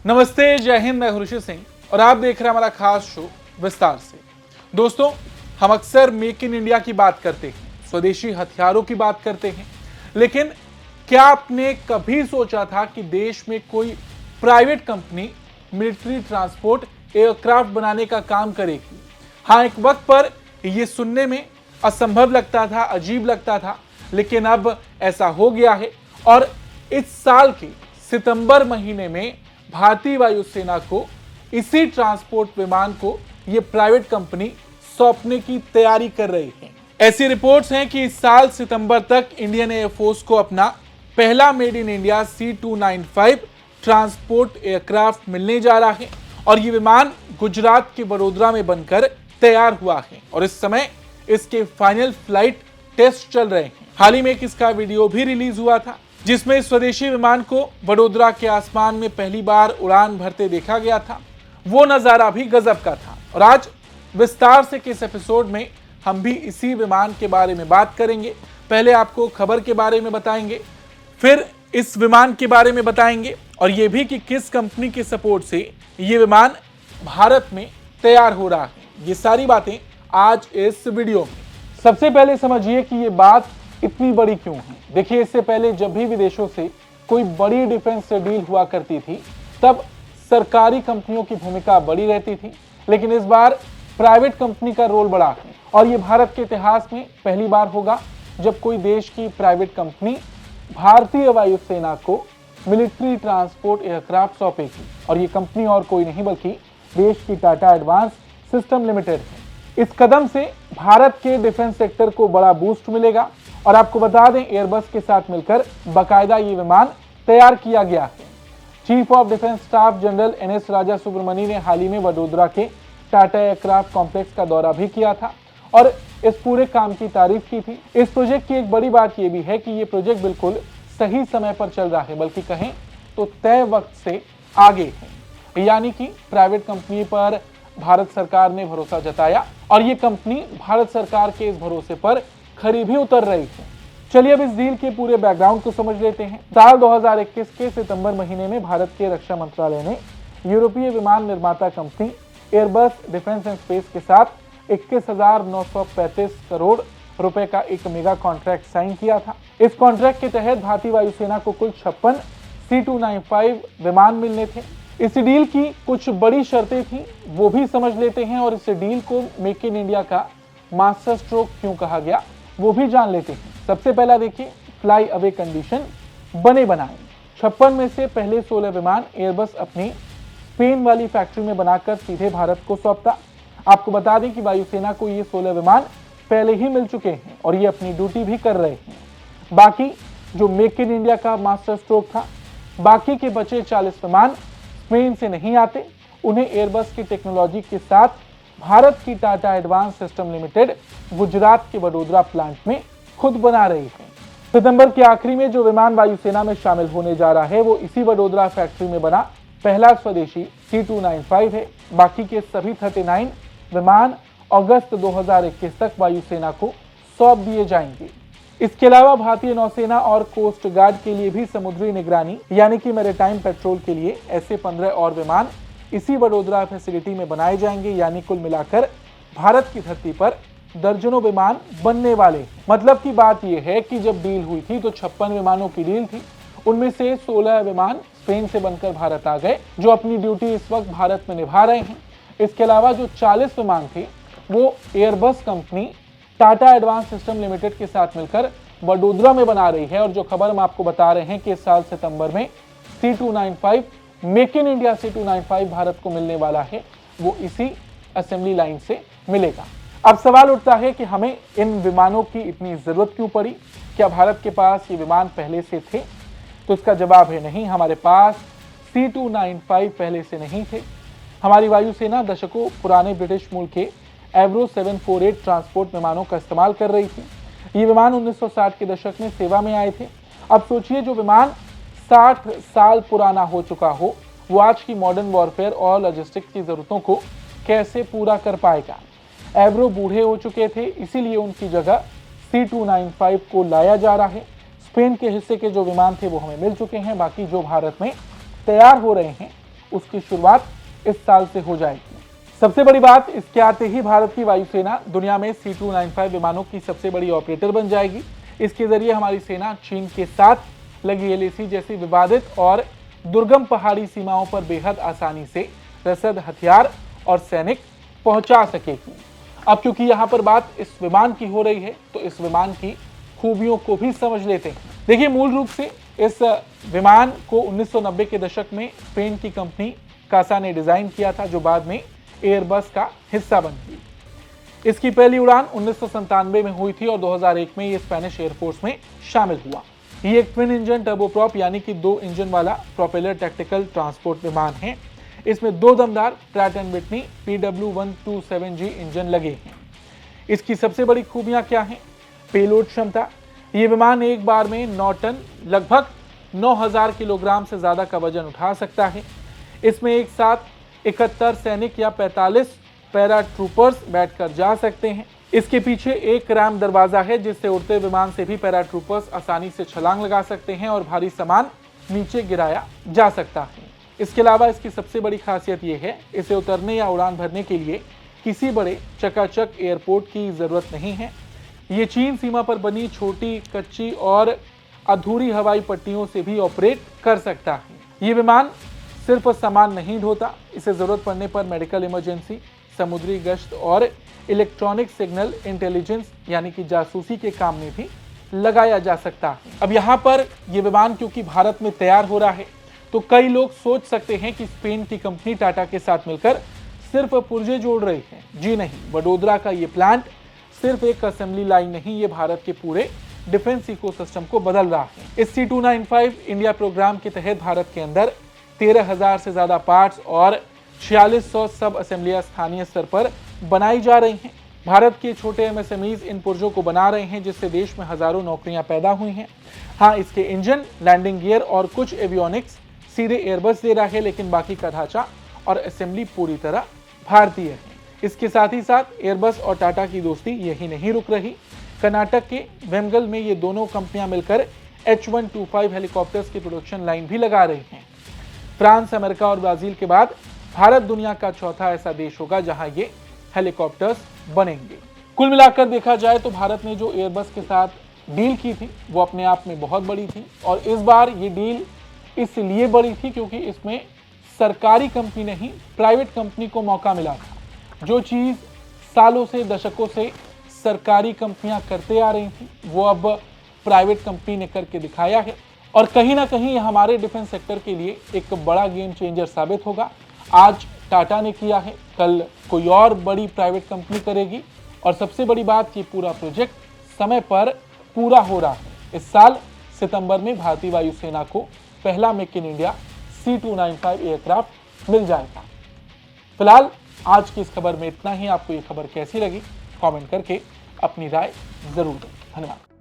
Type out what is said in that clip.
नमस्ते, जय हिंद। मैं ऋषि सिंह और आप देख रहे हैं हमारा खास शो विस्तार से। दोस्तों, हम अक्सर मेक इन इंडिया की बात करते हैं, स्वदेशी हथियारों की बात करते हैं, लेकिन क्या आपने कभी सोचा था कि देश में कोई private company military transport aircraft बनाने का काम करेगी? हाँ, एक वक्त पर यह सुनने में असंभव लगता था, अजीब लगता था, लेकिन अब ऐसा हो गया है। और इस साल के सितंबर महीने में भारतीय वायुसेना को इसी ट्रांसपोर्ट विमान को यह प्राइवेट कंपनी सौंपने की तैयारी कर रही है। ऐसी रिपोर्ट्स हैं कि इस साल सितंबर तक इंडियन एयरफोर्स को अपना पहला made in India C295 transport aircraft मिलने जा रहा है और ये विमान गुजरात के वडोदरा में बनकर तैयार हुआ है और इस समय इसके फाइनल फ्लाइट टेस्ट चल रहे हैं। हाल ही में इसका वीडियो भी रिलीज हुआ था जिसमें स्वदेशी विमान को वडोदरा के आसमान में पहली बार उड़ान भरते देखा गया था। वो नजारा भी गजब का था और आज विस्तार से के इस एपिसोड में हम भी इसी विमान के बारे में बात करेंगे। पहले आपको खबर के बारे में बताएंगे, फिर इस विमान के बारे में बताएंगे और ये भी कि किस कंपनी के सपोर्ट से ये विमान भारत में तैयार हो रहा है। ये सारी बातें आज इस वीडियो में। सबसे पहले समझिए कि ये बात इतनी बड़ी क्यों है। देखिए, इससे पहले जब भी विदेशों से कोई बड़ी डिफेंस से डील हुआ करती थी तब सरकारी कंपनियों की भूमिका बड़ी रहती थी, लेकिन इस बार प्राइवेट कंपनी का रोल बड़ा है और ये भारत के इतिहास में पहली बार होगा जब कोई देश की प्राइवेट कंपनी भारतीय वायुसेना को मिलिट्री ट्रांसपोर्ट एयरक्राफ्ट सौंपेगी। और ये कंपनी और कोई नहीं बल्कि देश की टाटा एडवांस सिस्टम लिमिटेड है। इस कदम से भारत के डिफेंस सेक्टर को बड़ा बूस्ट मिलेगा और आपको बता दें, एयरबस के साथ मिलकर बाकायदा ये विमान तैयार किया गया है। Chief of defence staff general NS राजा सुब्रमणी ने हाल ही में वडोदरा के टाटा एयरक्राफ्ट कॉम्प्लेक्स का दौरा भी किया था और इस पूरे काम की तारीफ की थी। इस प्रोजेक्ट की एक बड़ी बात यह भी है कि ये प्रोजेक्ट बिल्कुल सही समय पर चल रहा है, बल्कि कहें तो तय वक्त से आगे है। यानी कि प्राइवेट कंपनी पर भारत सरकार ने भरोसा जताया और ये कंपनी भारत सरकार के इस भरोसे पर खरी भी उतर रही है। चलिए अब इस डील के पूरे बैकग्राउंड को समझ लेते हैं। साल 2021 के सितंबर महीने में भारत के रक्षा मंत्रालय ने यूरोपीय विमान निर्माता company Airbus defence and space के साथ 21,935 करोड़ रुपए का एक मेगा कॉन्ट्रैक्ट साइन किया था। इस कॉन्ट्रैक्ट के तहत भारतीय वायुसेना को कुल 56 C295 विमान मिलने थे। इस डील की कुछ बड़ी शर्तें थी, वो भी समझ लेते हैं और इस डील को मेक इन इंडिया का मास्टर स्ट्रोक क्यों कहा गया वो भी जान लेते हैं। सबसे पहला देखिए, फ्लाई अवे कंडीशन बने बनाए। 56 में से पहले 16 विमान एयरबस अपनी स्पेन वाली फैक्ट्री में बनाकर सीधे भारत को सौंपता। आपको बता दें कि वायुसेना को ये 16 विमान पहले ही मिल चुके हैं और ये अपनी ड्यूटी भी कर रहे हैं। बाकी जो मेक इन इंडिया का मास्टर स्ट्रोक था, बाकी के बचे 40 विमान स्पेन से नहीं आते, उन्हें एयरबस की टेक्नोलॉजी के साथ भारत की Tata advance system limited Gujarat के वडोदरा प्लांट में खुद बना रही है। सितंबर के आखिरी में जो विमान वायुसेना में शामिल होने जा रहा है वो इसी वडोदरा फैक्ट्री में बना पहला स्वदेशी C295 है। बाकी के सभी 39 विमान अगस्त 2021 तक वायुसेना को सौंप दिए जाएंगे। इसके अलावा भारतीय नौसेना और कोस्ट गार्ड के लिए भी समुद्री निगरानी यानी कि मैरीटाइम पेट्रोल के लिए ऐसे 15 और विमान इसी वडोदरा फैसिलिटी में बनाए जाएंगे। यानी कुल मिलाकर भारत की धरती पर दर्जनों विमान बनने वाले। मतलब की बात यह है कि जब डील हुई थी तो 56 विमानों की डील थी, उनमें से 16 विमान स्पेन से बनकर भारत आ गए जो अपनी ड्यूटी इस वक्त भारत में निभा रहे हैं। इसके अलावा जो 40 विमान थे वो Airbus company Tata advance system limited के साथ मिलकर वडोदरा में बना रही है। और जो खबर हम आपको बता रहे हैं कि इस साल सितंबर में C295 make in India C295 Bharat को मिलने वाला है, वो इसी असेंबली लाइन से मिलेगा। अब सवाल उठता है कि हमें इन विमानों की इतनी जरूरत क्यों पड़ी? क्या भारत के पास ये विमान पहले से थे? तो इसका जवाब है नहीं। हमारे पास C295 पहले से नहीं थे। हमारी वायुसेना दशकों पुराने ब्रिटिश मूल के एवरो 748 ट्रांसपोर्ट विमानों का इस्तेमाल कर रही थी। ये विमान 1960 के दशक में सेवा में आए थे। अब सोचिए, जो विमान 60 साल पुराना हो चुका हो वो आज की मॉडर्न वॉरफेयर और लॉजिस्टिक्स की जरूरतों को कैसे पूरा कर पाएगा? एवरो बूढ़े हो चुके थे, इसीलिए उनकी जगह C295 को लाया जा रहा है। स्पेन के हिस्से के जो विमान थे वो हमें मिल चुके हैं, बाकी जो भारत में तैयार हो रहे हैं उसकी शुरुआत इस साल से हो जाएगी। सबसे बड़ी बात, इसके आते ही भारत की वायुसेना दुनिया में C295 विमानों की सबसे बड़ी ऑपरेटर बन जाएगी। इसके जरिए हमारी सेना चीन के साथ लगी LAC जैसी विवादित और दुर्गम पहाड़ी सीमाओं पर बेहद आसानी से रसद, हथियार और सैनिक पहुंचा सकेगी। अब क्योंकि यहाँ पर बात इस विमान की हो रही है, तो इस विमान की खूबियों को भी समझ लेते हैं। देखिए, मूल रूप से इस विमान को 1990 के दशक में स्पेन की कंपनी कासा ने डिजाइन किया था, जो बाद में एयरबस का हिस्सा बन गई। इसकी पहली उड़ान 1997 में हुई थी और 2001 में ये स्पेनिश एयरफोर्स में शामिल हुआ। ये एक ट्विन इंजन टर्बोप्रॉप यानी कि 2 इंजन वाला प्रोपेलर टैक्टिकल ट्रांसपोर्ट विमान है। इसमें 2 दमदार Pratt and Whitney PW127G engine लगे हैं। इसकी सबसे बड़ी खूबियां क्या हैं? पेलोड क्षमता। ये विमान एक बार में 9 टन लगभग 9000 किलोग्राम से ज्यादा का वजन उठा सकता है। इसमें एक साथ 71 सैनिक या 45 पैरा ट्रूपर्स बैठकर जा सकते हैं। इसके पीछे एक रैम दरवाजा है, जिससे उड़ते विमान से भी पैरा ट्रूपर्स आसानी से छलांग लगा सकते हैं और भारी सामान नीचे गिराया जा सकता है। इसके अलावा इसकी सबसे बड़ी खासियत यह है, इसे उतरने या उड़ान भरने के लिए किसी बड़े चकाचक एयरपोर्ट की जरूरत नहीं है। ये चीन सीमा पर बनी छोटी, कच्ची और अधूरी हवाई पट्टियों से भी ऑपरेट कर सकता है। ये विमान सिर्फ सामान नहीं ढोता, इसे जरूरत पड़ने पर मेडिकल इमरजेंसी, समुद्री गश्त और इलेक्ट्रॉनिक सिग्नल इंटेलिजेंस यानी कि जासूसी के काम में भी लगाया जा सकता है। अब यहाँ पर यह विमान क्योंकि भारत में तैयार हो रहा है, तो कई लोग सोच सकते हैं कि स्पेन की कंपनी टाटा के साथ मिलकर सिर्फ पुर्जे जोड़ रही है। जी नहीं, वडोदरा का ये प्लांट सिर्फ एक असेंबली लाइन नहीं, ये भारत के पूरे डिफेंस इकोसिस्टम को बदल रहा है। इस C295 इंडिया प्रोग्राम के तहत भारत के अंदर 13,000 से ज्यादा पार्ट्स और 4600 सब असेंबलियां स्थानीय स्तर पर बनाई जा रही हैं। भारत के छोटे MSMEs इन पुर्जों को बना रहे हैं, जिससे देश में हजारों नौकरियां पैदा हुई हैं। हाँ, इसके इंजन, लैंडिंग गियर और कुछ एवियोनिक्स सीधे एयरबस दे रहा है, लेकिन बाकी का ढांचा और असेंबली पूरी तरह भारतीय है। इसके साथ ही साथ एयरबस और टाटा की दोस्ती यही नहीं रुक रही। कर्नाटक के वेमगल में ये दोनों कंपनियां मिलकर H125 हेलीकॉप्टर्स की प्रोडक्शन लाइन भी लगा रही हैं। फ्रांस, अमेरिका और ब्राजील के बाद भारत दुनिया का चौथा ऐसा देश होगा जहां ये हेलीकॉप्टर्स बनेंगे। कुल मिलाकर देखा जाए तो भारत ने जो एयरबस के साथ डील की थी वो अपने आप में बहुत बड़ी थी, और इस बार ये डील इसलिए बड़ी थी क्योंकि इसमें सरकारी कंपनी नहीं, प्राइवेट कंपनी को मौका मिला था। जो चीज सालों से, दशकों से सरकारी कंपनियां करते आ रही थी, वो अब प्राइवेट कंपनी ने करके दिखाया है, और कहीं ना कहीं ये हमारे डिफेंस सेक्टर के लिए एक बड़ा गेम चेंजर साबित होगा। आज टाटा ने किया है, कल कोई और बड़ी प्राइवेट कंपनी करेगी, और सबसे बड़ी बात, ये पूरा प्रोजेक्ट समय पर पूरा हो रहा है। इस साल सितंबर में भारतीय वायुसेना को पहला make in India C295 aircraft मिल जाएगा। फिलहाल आज की इस खबर में इतना ही। आपको ये खबर कैसी लगी, कमेंट करके अपनी राय जरूर दें। धन्यवाद।